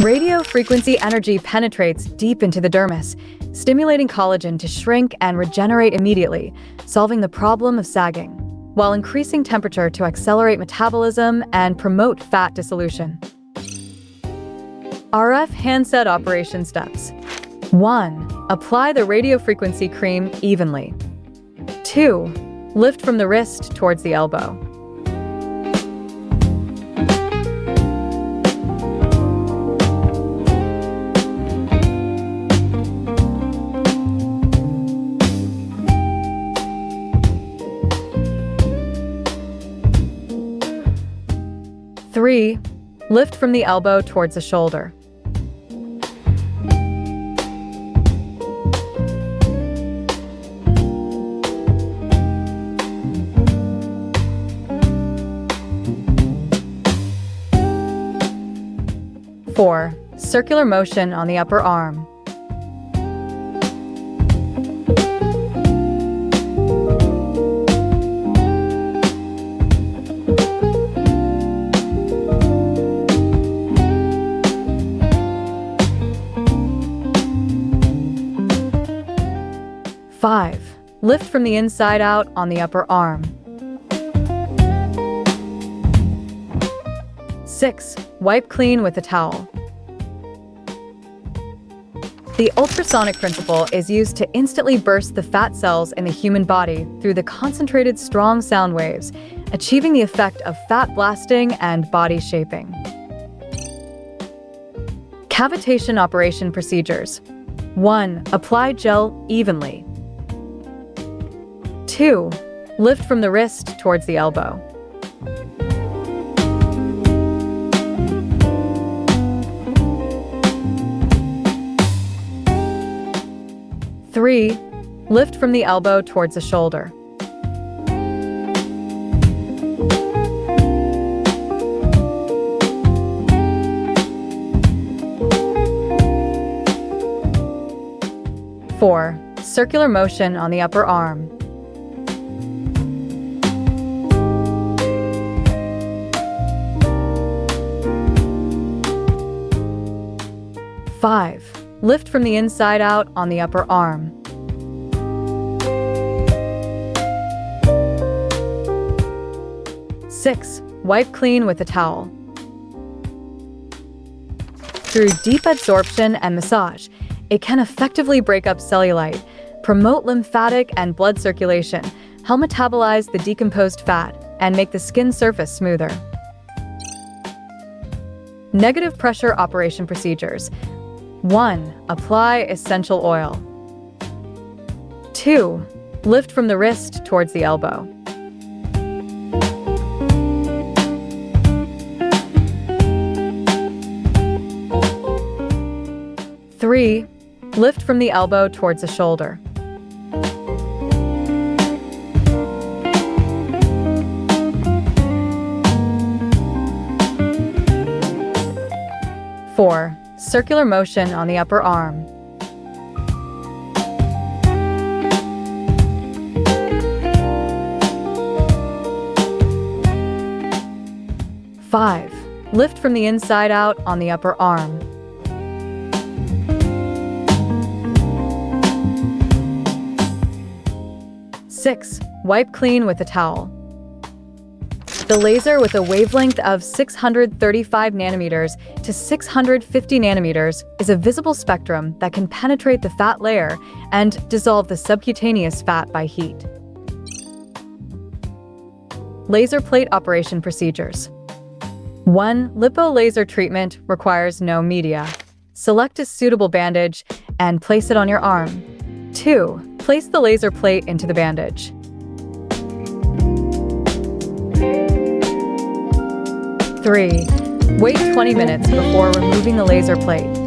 Radio frequency energy penetrates deep into the dermis, stimulating collagen to shrink and regenerate immediately, solving the problem of sagging, while increasing temperature to accelerate metabolism and promote fat dissolution. RF handset operation steps. 1. Apply the radiofrequency cream evenly. 2. Lift from the wrist towards the elbow. 3. Lift from the elbow towards the shoulder. 4. Circular motion on the upper arm. 5. Lift from the inside out on the upper arm. 6. Wipe clean with a towel. The ultrasonic principle is used to instantly burst the fat cells in the human body through the concentrated strong sound waves, achieving the effect of fat blasting and body shaping. Cavitation operation procedures. 1. Apply gel evenly. 2. Lift from the wrist towards the elbow. 3. Lift from the elbow towards the shoulder. 4. Circular motion on the upper arm. 5. Lift from the inside out on the upper arm. 6. Wipe clean with a towel. Through deep absorption and massage, it can effectively break up cellulite, promote lymphatic and blood circulation, help metabolize the decomposed fat, and make the skin surface smoother. Negative pressure operation procedures. 1. Apply essential oil. 2. Lift from the wrist towards the elbow. 3. Lift from the elbow towards the shoulder. 4. Circular motion on the upper arm. 5. Lift from the inside out on the upper arm. 6. Wipe clean with a towel. The laser, with a wavelength of 635 nanometers to 650 nanometers, is a visible spectrum that can penetrate the fat layer and dissolve the subcutaneous fat by heat. Laser plate operation procedures. 1. Lipo laser treatment requires no media. Select a suitable bandage and place it on your arm. 2. Place the laser plate into the bandage. 3. Wait 20 minutes before removing the laser plate.